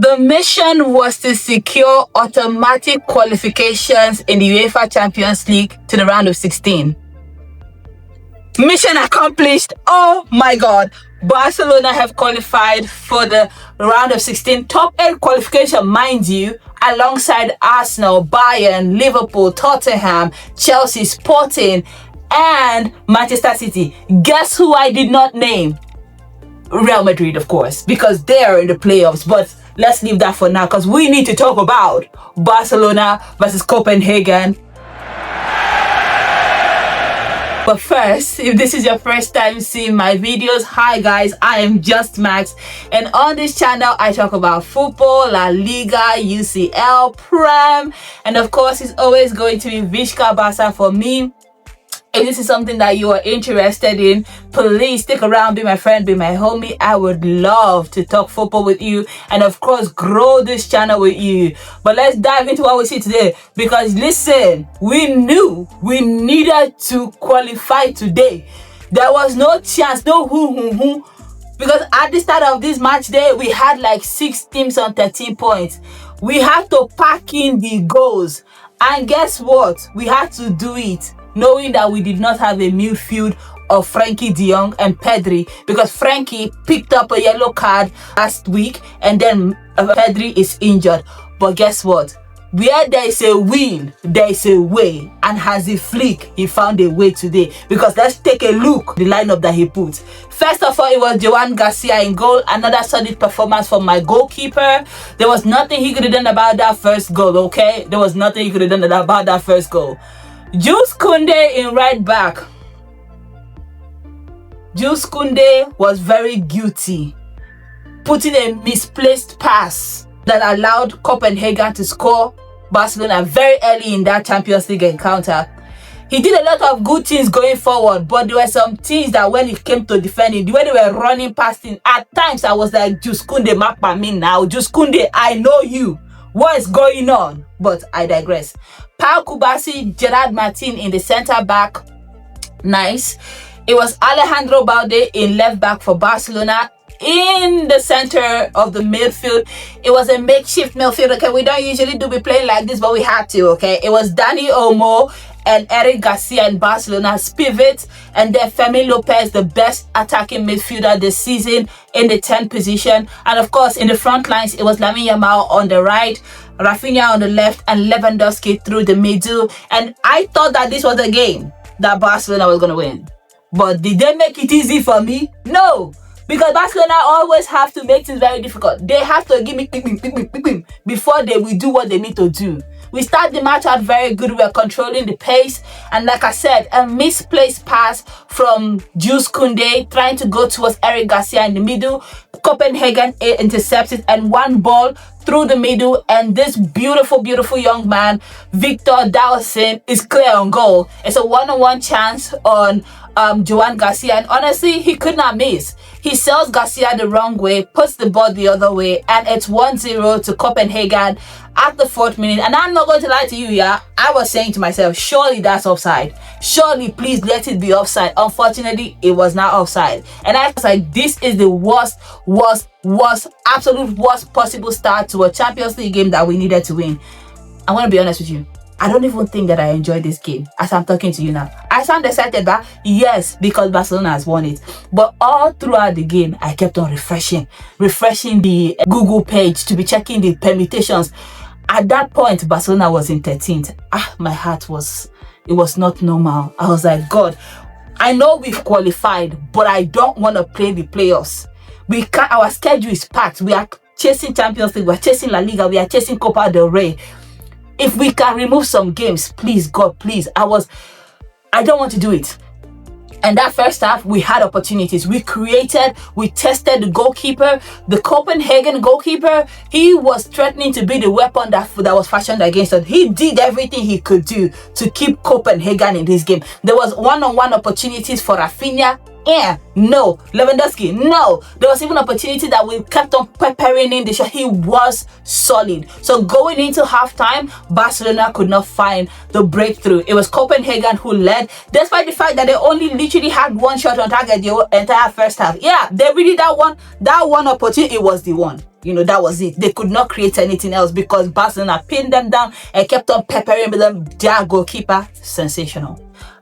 The mission was to secure automatic qualifications in the UEFA Champions League to the round of 16. Mission accomplished. Oh my God. Barcelona have qualified for the round of 16. Top 8 qualification, mind you, alongside Arsenal, Bayern, Liverpool, Tottenham, Chelsea, Sporting, and Manchester City. Guess who I did not name? Real Madrid, of course, because they are in the playoffs. But let's leave that for now, because we need to talk about Barcelona versus Copenhagen. But first, if this is your first time seeing my videos, hi guys, I am Just Max, and on this channel I talk about football, La Liga, UCL, Prem, and of course it's always going to be Vizca Barca for me. If this is something that you are interested in, please stick around, be my friend, be my homie. I would love to talk football with you and of course grow this channel with you. But let's dive into what we see today, because listen, we knew we needed to qualify today. There was no chance, no who, because at the start of this match day, we had like 6 teams on 13 points. We had to pack in the goals, and guess what? We had to do it knowing that we did not have a midfield of Frankie de Jong and Pedri, because Frankie picked up a yellow card last week and then Pedri is injured. But guess what? Where there is a will, there is a way, and as a flick, he found a way today. Because let's take a look at the lineup that he put. First of all, it was Joan Garcia in goal. Another solid performance from my goalkeeper. There was nothing he could have done about that first goal, okay? There was nothing he could have done about that first goal. Jules Koundé in right back. Jules Koundé was very guilty, putting a misplaced pass that allowed Copenhagen to score Barcelona very early in that Champions League encounter. He did a lot of good things going forward, but there were some things that when it came to defending, the way they were running past him, at times I was like, Jules Koundé, mark by me now. Jules Koundé, I know you. What is going on? But I digress. Pau Kubasi, Gerard Martin in the centre back. Nice. It was Alejandro Balde in left back for Barcelona. In the center of the midfield, it was a makeshift midfield. Okay, we don't usually be playing like this, but we had to. Okay, it was Dani Olmo and Eric Garcia in Barcelona's pivot, and then Fermin Lopez, the best attacking midfielder this season, in the 10th position. And of course, in the front lines, it was Lamine Yamal on the right, Rafinha on the left, and Lewandowski through the middle. And I thought that this was a game that Barcelona was going to win. But did they make it easy for me? No. Because Barcelona always have to make things very difficult. They have to give me before they will do what they need to do. We start the match out very good. We are controlling the pace. And like I said, a misplaced pass from Jules Koundé trying to go towards Eric Garcia in the middle. Copenhagen intercepts it, and one ball through the middle, and this beautiful young man, Victor Dawson, is clear on goal. It's a one-on-one chance on Joan Garcia, and honestly, he could not miss. He sells Garcia the wrong way, puts the ball the other way, and it's 1-0 to Copenhagen at the 4th minute. And I'm not going to lie to you, yeah, I was saying to myself, surely that's offside. Surely, please let it be offside. Unfortunately, it was not offside. And I was like, this is the absolute worst possible start to a Champions League game that we needed to win. I want to be honest with you. I don't even think that I enjoyed this game as I'm talking to you now. I sound excited, but yes, because Barcelona has won it. But all throughout the game, I kept on refreshing the Google page to be checking the permutations. At that point, Barcelona was in 13th. My heart was, it was not normal. I was like, God, I know we've qualified, but I don't want to play the playoffs. We can't, our schedule is packed. We are chasing Champions League, we are chasing La Liga, we are chasing Copa del Rey. If we can remove some games, please, God, please. I don't want to do it. And that first half, we had opportunities. We created, we tested the goalkeeper. The Copenhagen goalkeeper, he was threatening to be the weapon that was fashioned against us. He did everything he could do to keep Copenhagen in this game. There was one-on-one opportunities for Rafinha. No. Lewandowski, no. There was even opportunity that we kept on peppering in the shot. He was solid. So going into halftime, Barcelona could not find the breakthrough. It was Copenhagen who led, despite the fact that they only literally had one shot on target the entire first half. Yeah, they really that one opportunity, it was the one. that was it. They could not create anything else because Barcelona pinned them down and kept on peppering them. Their goalkeeper, sensational.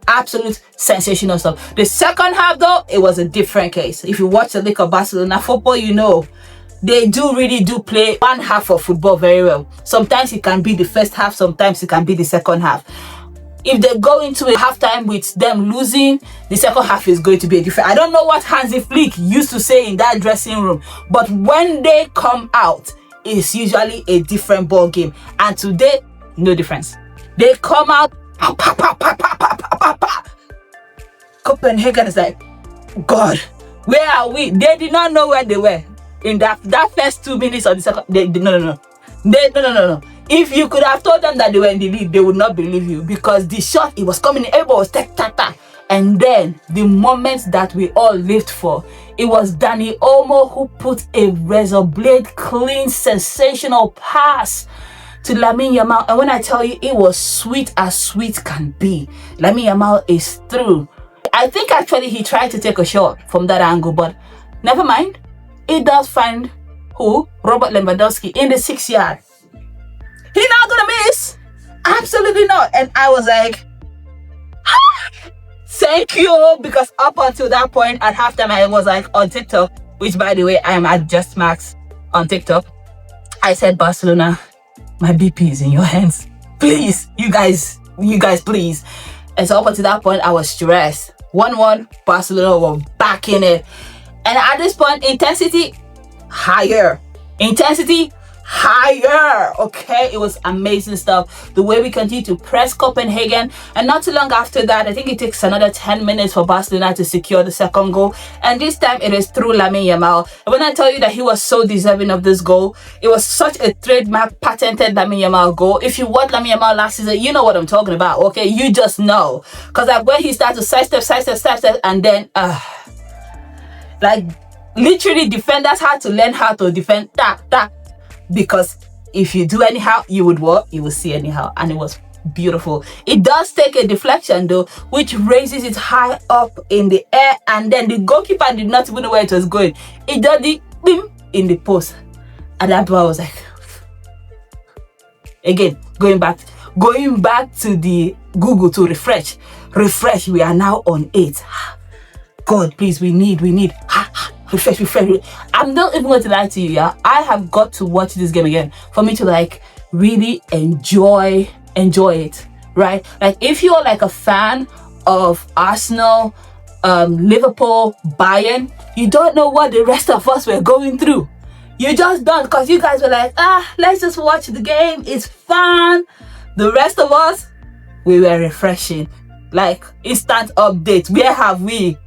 Absolute sensational stuff. The second half, though, it was a different case. If you watch the league of Barcelona football, they really do play one half of football very well. Sometimes it can be the first half, sometimes it can be the second half. If they go into a halftime with them losing, the second half is going to be a different. I don't know what Hansi Flick used to say in that dressing room, but when they come out, it's usually a different ball game. And today, no difference. They come out, pa, pa, pa, pa, pa, pa, pa, pa. Copenhagen is like, God, where are we? They did not know where they were in that first 2 minutes of the second. No. If you could have told them that they were in the lead, they would not believe you, because the shot, it was coming, everybody was ta. And then the moment that we all lived for, it was Dani Olmo who put a razor blade clean, sensational pass to Lamine Yamal. And when I tell you, it was sweet as sweet can be. Lamine Yamal is through. I think actually he tried to take a shot from that angle, but never mind. It does find who? Robert Lewandowski in the 6-yard. He's not gonna miss. Absolutely not. And I was like, thank you, because up until that point at halftime, I was like on TikTok, which by the way, I am at Just Max on TikTok. I said, Barcelona, my BP is in your hands. Please, you guys, please. And so up until that point, I was stressed. 1-1, Barcelona were back in it. And at this point, intensity higher. Okay, it was amazing stuff. The way we continue to press Copenhagen, and not too long after that, I think it takes another 10 minutes for Barcelona to secure the second goal, and this time it is through Lamine Yamal. And when I tell you that he was so deserving of this goal, it was such a trademark patented Lamine Yamal goal. If you watched Lamine Yamal last season, you know what I'm talking about. Okay, you just know, because like when he started to sidestep, and then like literally defenders had to learn how to defend that. Because if you do anyhow, you would what? You will see anyhow. And it was beautiful. It does take a deflection though, which raises it high up in the air, and then the goalkeeper did not even know where it was going. It did the bim in the post. And that boy was like, again, going back to the Google to refresh. We are now on 8. God, please, we need refresh. I'm not even going to lie to you, yeah. I have got to watch this game again for me to like really enjoy it, right? Like if you're like a fan of Arsenal, Liverpool, Bayern, you don't know what the rest of us were going through. You just don't, because you guys were like, let's just watch the game, it's fun. The rest of us, we were refreshing, like instant update. Where have we?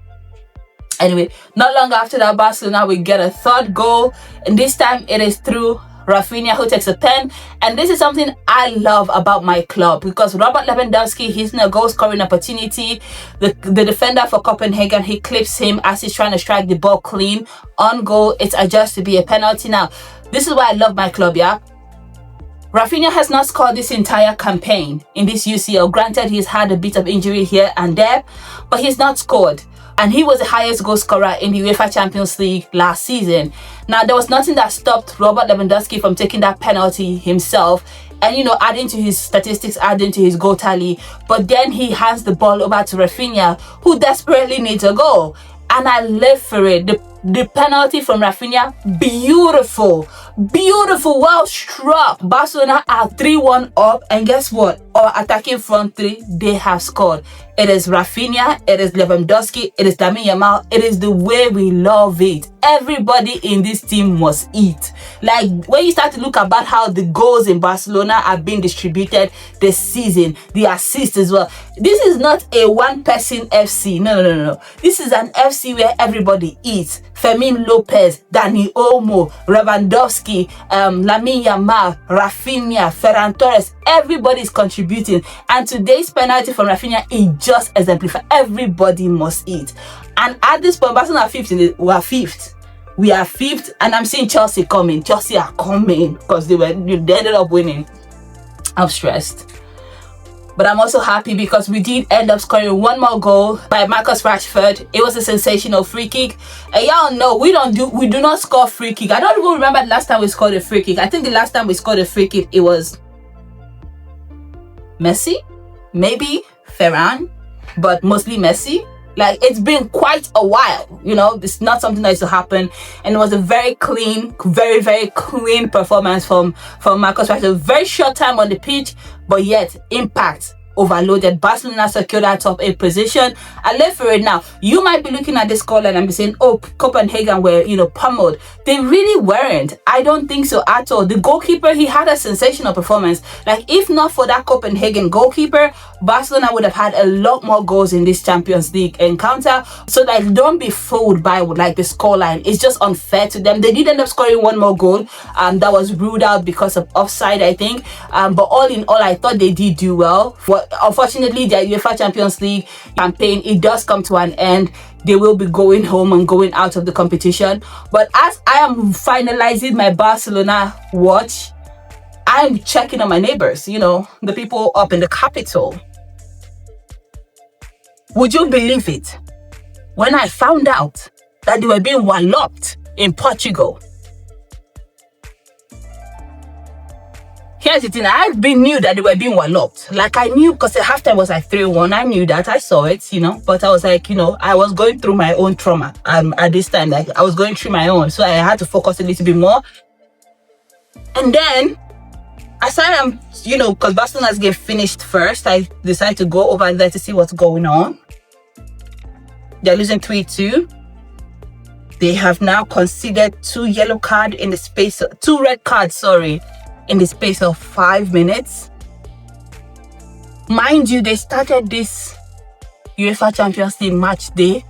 Anyway, not long after that, Barcelona will get a third goal, and this time it is through Rafinha, who takes a pen. And this is something I love about my club, because Robert Lewandowski, he's in a goal scoring opportunity. The defender for Copenhagen, he clips him as he's trying to strike the ball clean on goal. It's adjudged to be a penalty. Now, this is why I love my club, yeah. Rafinha has not scored this entire campaign in this UCL. Granted, he's had a bit of injury here and there, but he's not scored. And he was the highest goal scorer in the UEFA Champions League last season. Now, there was nothing that stopped Robert Lewandowski from taking that penalty himself and, adding to his statistics, adding to his goal tally. But then he hands the ball over to Rafinha, who desperately needs a goal. And I live for it. The penalty from Rafinha, beautiful, well struck. Barcelona are 3-1 up, and guess what? Our attacking front three, they have scored. It is Rafinha, it is Lewandowski, it is Lamine Yamal. It is the way we love it. Everybody in this team must eat. Like when you start to look about how the goals in Barcelona are being distributed this season, the assists as well. This is not a one-person FC. No. This is an FC where everybody eats. Fermin Lopez, Dani Olmo, Lewandowski, Lamine Yamal, Rafinha, Ferran Torres, everybody is contributing. And today's penalty from Rafinha, it just exemplifies everybody must eat. And at this point, Barcelona are fifth. We are fifth, and I'm seeing Chelsea coming. Chelsea are coming because they ended up winning. I'm stressed. But I'm also happy because we did end up scoring one more goal by Marcus Rashford. It was a sensational free kick. And y'all know we do not score free kick. I don't even remember the last time we scored a free kick. I think the last time we scored a free kick, it was Messi, maybe Ferran, but mostly Messi. Like, it's been quite a while, you know. It's not something that used to happen. And it was a very clean, very, very clean performance from Marcus Rashford. Very short time on the pitch, but yet impact overloaded. Barcelona secured that top 8 position. I live for it now. You might be looking at this scoreline and be saying, oh, Copenhagen were, you know, pummeled. They really weren't. I don't think so at all. The goalkeeper, he had a sensational performance. Like, if not for that Copenhagen goalkeeper, Barcelona would have had a lot more goals in this Champions League encounter. So, like, don't be fooled by, like, the scoreline. It's just unfair to them. They did end up scoring one more goal. That was ruled out because of offside, I think. But all in all, I thought they did do well. Unfortunately, the UEFA Champions League campaign, it does come to an end. They will be going home and going out of the competition. But as I am finalizing my Barcelona watch, I'm checking on my neighbors, you know, the people up in the capital. Would you believe it? When I found out that they were being walloped in Portugal. Here's the thing, I knew that they were being walloped. Like, I knew, because the halftime was like 3-1. I knew that, I saw it, you know. But I was like, you know, I was going through my own trauma at this time. Like, I was going through my own. So I had to focus a little bit more. And then, as I am, you know, because Barcelona's game finished first, I decided to go over there to see what's going on. They're losing 3-2. They have now conceded 2 yellow cards in the space, 2 red cards, sorry, in the space of 5 minutes. Mind you, they started this UEFA Champions League match day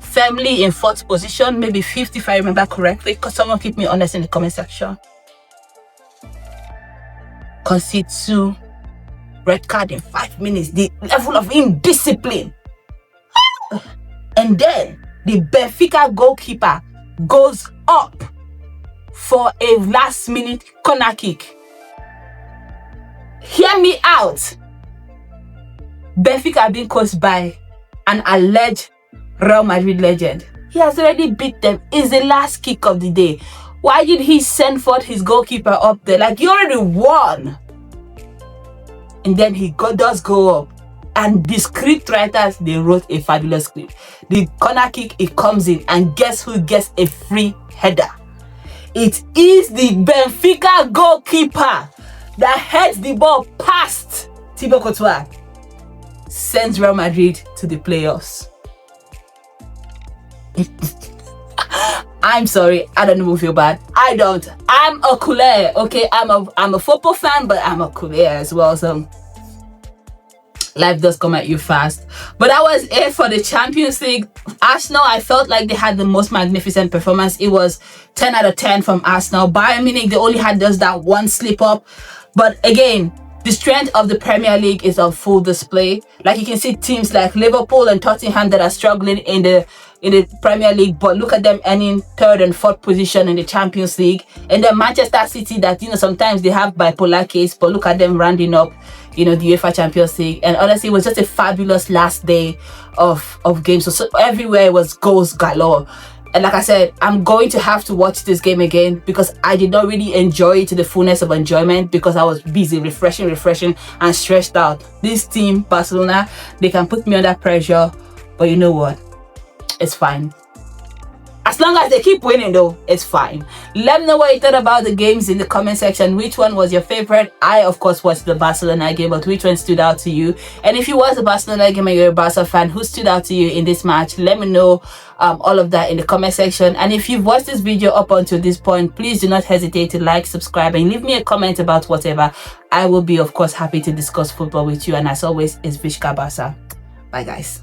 firmly in 4th position, maybe 5th if I remember correctly, because someone keep me honest in the comment section. Concede 2 red card in 5 minutes. The level of indiscipline. And then the Benfica goalkeeper goes up for a last minute corner kick. Hear me out. Benfica being coached by an alleged Real Madrid legend. He has already beat them. It's the last kick of the day. Why did he send forth his goalkeeper up there? Like, you already won. And then he does go up. And the script writers, they wrote a fabulous script. The corner kick, it comes in. And guess who gets a free header? It is the Benfica goalkeeper that heads the ball past Thibaut Courtois. Sends Real Madrid to the playoffs. I'm sorry, I don't even feel bad. I don't. I'm a culé, okay? I'm a football fan, but I'm a culé as well. So life does come at you fast. But that was it for the Champions League. Arsenal, I felt like they had the most magnificent performance. It was 10 out of 10 from Arsenal. Bayern Munich, they only had just that one slip up. But again, the strength of the Premier League is on full display. Like, you can see teams like Liverpool and Tottenham that are struggling in the Premier League, but look at them earning 3rd and 4th position in the Champions League. And then Manchester City, that, you know, sometimes they have bipolar case, but look at them rounding up, you know, the UEFA Champions League. And honestly, it was just a fabulous last day of games. So everywhere was goals galore. And like I said, I'm going to have to watch this game again because I did not really enjoy it to the fullness of enjoyment because I was busy refreshing and stressed out. This team, Barcelona, they can put me under pressure, but you know what? It's fine. As long as they keep winning though, it's fine. Let me know what you thought about the games in the comment section. Which one was your favorite? I, of course, watched the Barcelona game, but which one stood out to you? And if you watched the Barcelona game and you're a Barca fan, who stood out to you in this match? Let me know all of that in the comment section. And if you've watched this video up until this point, please do not hesitate to like, subscribe, and leave me a comment about whatever. I will be, of course, happy to discuss football with you. And as always, it's Vishka Barca. Bye, guys.